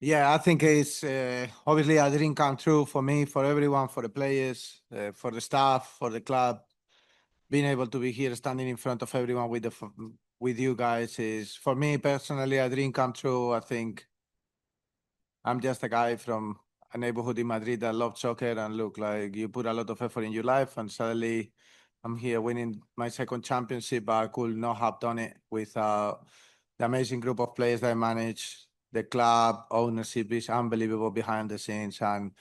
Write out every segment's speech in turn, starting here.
Yeah, I think it's obviously a dream come true for me, for everyone, for the players, for the staff, for the club. Being able to be here, standing in front of everyone with you guys is, for me personally, a dream come true. I think I'm just a guy from a neighborhood in Madrid that loves soccer, and look, like you put a lot of effort in your life, and suddenly I'm here winning my second championship. But I could not have done it without the amazing group of players that I manage. The club ownership is unbelievable behind the scenes, and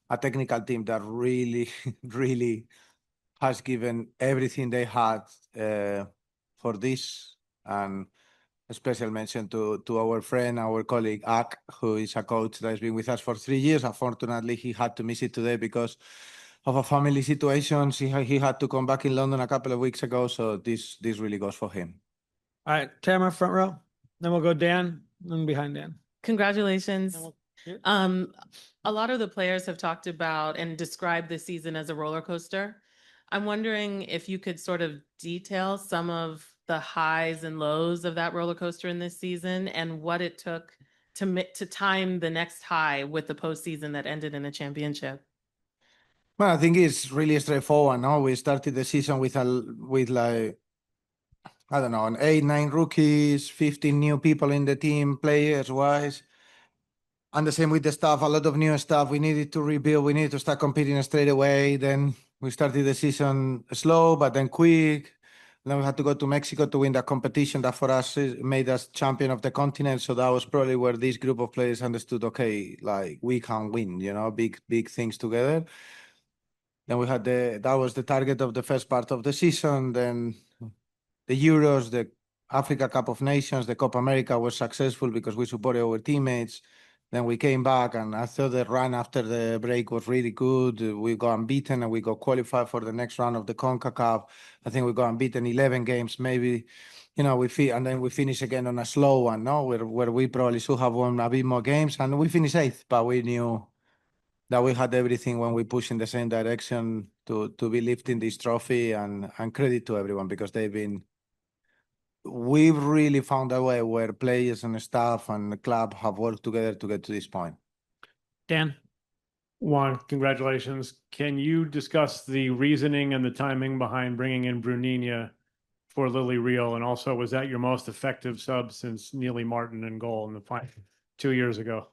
a technical team that really, really has given everything they had for this. And a special mention to our friend, our colleague Ak, who is a coach that has been with us for 3 years. Unfortunately, he had to miss it today because of a family situation. He had to come back in London a couple of weeks ago, so this really goes for him. All right, Tamara, front row. Then we'll go Dan, then behind Dan. Congratulations. A lot of the players have talked about and described this season as a roller coaster. I'm wondering if you could sort of detail some of the highs and lows of that roller coaster in this season and what it took to time the next high with the postseason that ended in a championship. Well, I think it's really straightforward. No, we started the season with like, I don't know, an 8, 9 rookies, 15 new people in the team, players wise. And the same with the staff, a lot of new stuff. We needed to rebuild. We needed to start competing straight away. Then we started the season slow, but then quick. Then we had to go to Mexico to win that competition that for us made us champion of the continent. So that was probably where this group of players understood, okay, like we can win, big things together. Then we had that was the target of the first part of the season. Then the Euros, the Africa Cup of Nations, the Copa America was successful because we supported our teammates. Then we came back, and I thought the run after the break was really good. We got unbeaten, and we got qualified for the next round of the CONCACAF. I think we got unbeaten 11 games, maybe. And then we finished again on a slow one, no, where we probably should have won a bit more games, and we finished 8th, but we knew that we had everything when we push in the same direction to be lifting this trophy, and credit to everyone because we've really found a way where players and staff and the club have worked together to get to this point. Dan? Juan, congratulations. Can you discuss the reasoning and the timing behind bringing in Bruninha for Lily Real? And also, was that your most effective sub since Neely Martin in goal in the final 2 years ago?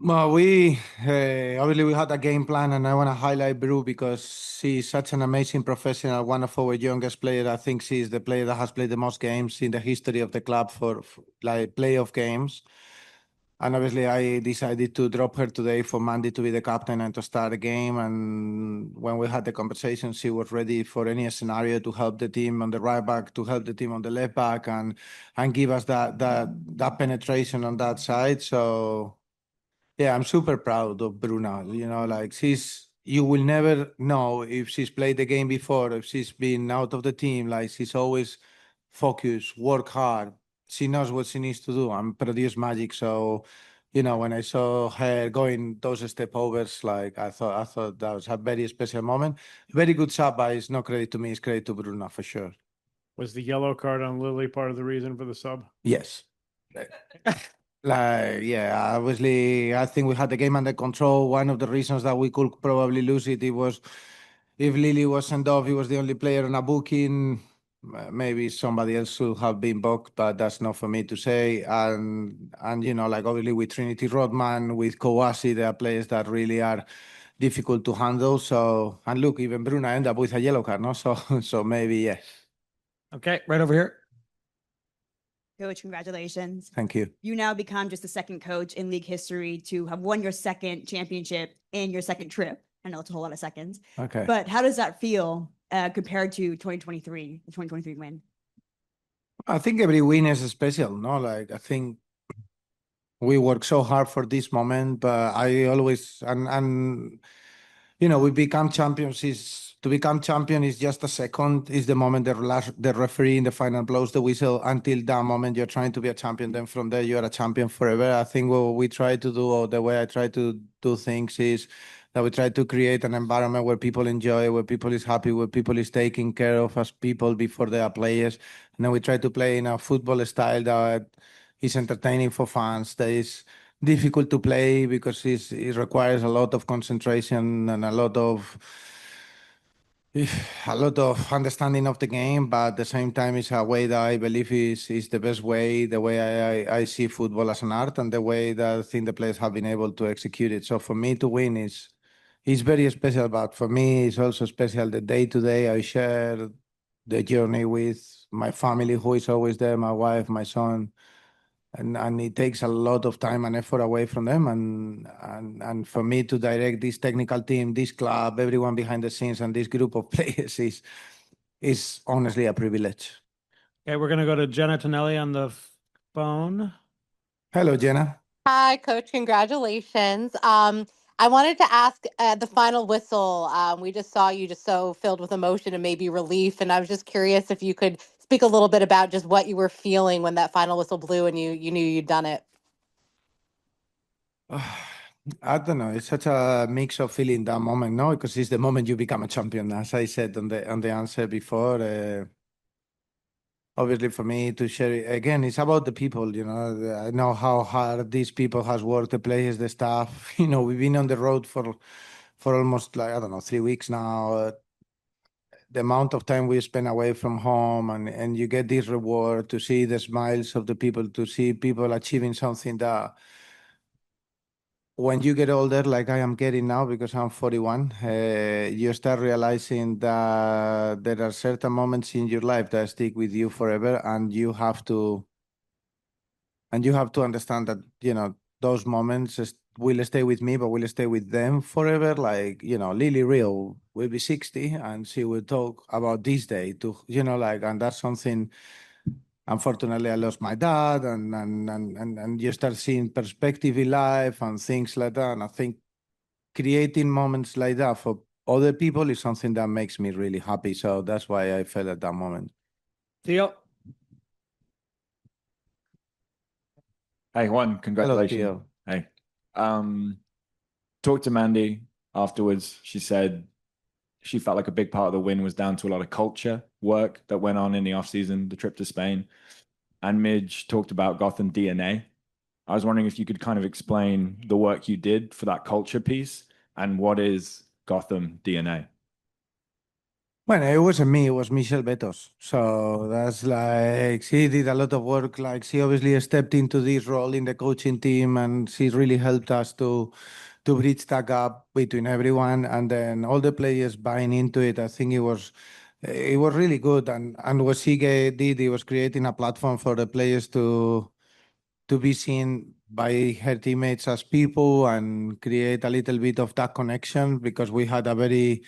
Well, we obviously we had a game plan, and I want to highlight Bru because she's such an amazing professional, one of our youngest players. I think she's the player that has played the most games in the history of the club for like playoff games. And obviously, I decided to drop her today for Mandy to be the captain and to start the game. And when we had the conversation, she was ready for any scenario to help the team on the right back, to help the team on the left back, and give us that penetration on that side. So yeah, I'm super proud of Bruna. You will never know if she's played the game before, if she's been out of the team. Like, she's always focused, work hard. She knows what she needs to do and produce magic. So, when I saw her going those step overs, like I thought that was a very special moment. Very good sub, but it's not credit to me, it's credit to Bruna for sure. Was the yellow card on Lily part of the reason for the sub? Yes. Yeah, obviously, I think we had the game under control. One of the reasons that we could probably lose it was if Lily was sent off, he was the only player on a booking. Maybe somebody else should have been booked, but that's not for me to say. And obviously with Trinity Rodman, with Kowasi, there are players that really are difficult to handle. So, and look, even Bruna ended up with a yellow card, no? So maybe yes. Okay, right over here. Coach, congratulations. Thank you. You now become just the second coach in league history to have won your second championship and your second trip. I know it's a whole lot of seconds. Okay. But how does that feel compared to 2023, the 2023 win? I think every win is special, no? Like, I think we work so hard for this moment, but I always, we become champions. To become champion is just a second, is the moment the referee in the final blows the whistle. Until that moment, you're trying to be a champion. Then from there, you're a champion forever. I think what we try to do, or the way I try to do things, is that we try to create an environment where people enjoy, where people is happy, where people is taking care of us people before they are players. And then we try to play in a football style that is entertaining for fans, that is difficult to play because it requires a lot of concentration and a lot of understanding of the game, but at the same time, it's a way that I believe is the best way, the way I see football as an art, and the way that I think the players have been able to execute it. So for me to win is very special, but for me, it's also special the day to day I share the journey with my family, who is always there, my wife, my son. And it takes a lot of time and effort away from them, and for me to direct this technical team, this club, everyone behind the scenes, and this group of players is honestly a privilege. Okay, we're gonna go to Jenna Tonelli on the phone. Hello, Jenna. Hi, Coach. Congratulations. I wanted to ask the final whistle. We just saw you just so filled with emotion and maybe relief. And I was just curious if you could speak a little bit about just what you were feeling when that final whistle blew and you knew you'd done it. I don't know. It's such a mix of feeling that moment, no? Because it's the moment you become a champion, as I said on the answer before. Obviously, for me to share it again, it's about the people. I know how hard these people has worked, the players, the staff. We've been on the road for almost, like, I don't know, 3 weeks now. The amount of time we spend away from home, and you get this reward to see the smiles of the people, to see people achieving something that when you get older, like I am getting now because I'm 41, you start realizing that there are certain moments in your life that stick with you forever, and you have to understand that those moments will stay with me, but will stay with them forever. Like Lily Real will be 60, and she will talk about this day to and that's something. Unfortunately, I lost my dad, and you start seeing perspective in life and things like that. And I think creating moments like that for other people is something that makes me really happy. So that's why I felt at that moment. Theo. Hey, Juan, Hello, congratulations. Theo. Hey. Talked to Mandy afterwards. She said she felt like a big part of the win was down to a lot of culture work that went on in the offseason, the trip to Spain. And Midge talked about Gotham DNA. I was wondering if you could kind of explain the work you did for that culture piece and what is Gotham DNA? Well, it wasn't me, it was Michelle Betos. So that's like, she did a lot of work. Like, she obviously stepped into this role in the coaching team, and she really helped us to bridge that gap between everyone, and then all the players buying into it. I think it was really good. And what she did, it was creating a platform for the players to be seen by her teammates as people and create a little bit of that connection, because we had a very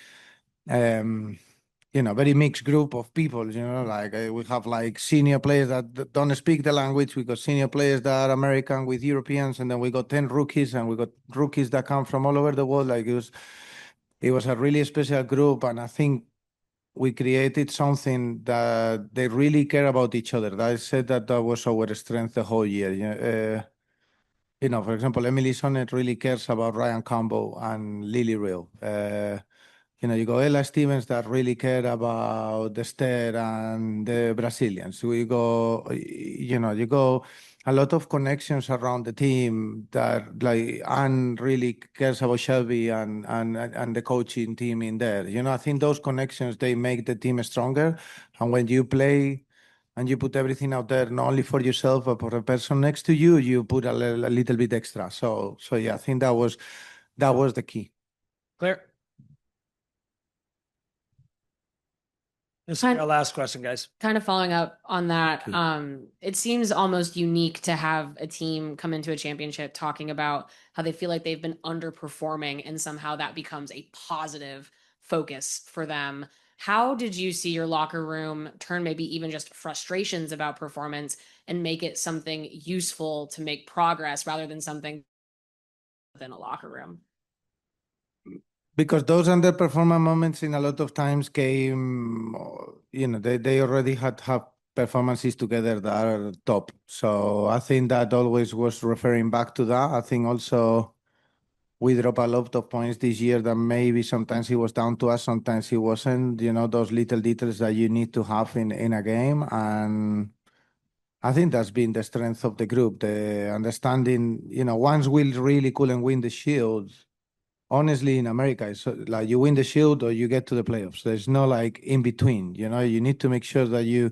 very mixed group of people. Like, we have like senior players that don't speak the language. We got senior players that are American with Europeans, and then we got 10 rookies, and we got rookies that come from all over the world. Like, it was a really special group, and I think we created something that they really care about each other. I said that was our strength the whole year. For example, Emily Sonnet really cares about Ryan Campbell and Lily Real. You go Ella Stevens that really care about the Esther and the Brazilians. You go a lot of connections around the team that, like, Anne really cares about Shelby and the coaching team in there. I think those connections, they make the team stronger. And when you play and you put everything out there, not only for yourself, but for the person next to you, you put a little bit extra. So yeah, I think that was the key. Clear. This is Kind- our last question, guys. Kind of following up on that, Okay. it seems almost unique to have a team come into a championship talking about how they feel like they've been underperforming, and somehow that becomes a positive focus for them. How did you see your locker room turn maybe even just frustrations about performance and make it something useful to make progress rather than something within a locker room? Because those underperformance moments in a lot of times came, they already had performances together that are top. So I think that always was referring back to that. I think also we dropped a lot of points this year that maybe sometimes it was down to us, sometimes it wasn't. Those little details that you need to have in a game. And I think that's been the strength of the group, the understanding, once we really couldn't win the Shield, honestly, in America, it's like you win the Shield or you get to the playoffs. There's no like in between, you need to make sure that you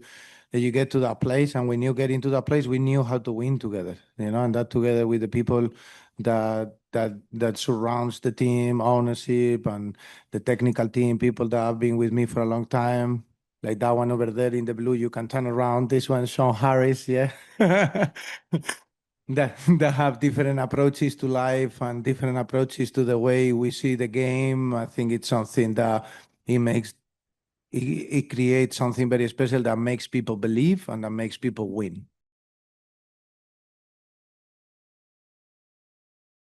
get to that place. And when you get into that place, we knew how to win together, and that together with the people that surrounds the team, ownership and the technical team, people that have been with me for a long time. Like that one over there in the blue, you can turn around. This one, Sean Harris, yeah. that have different approaches to life and different approaches to the way we see the game. I think it's something that it creates something very special that makes people believe and that makes people win.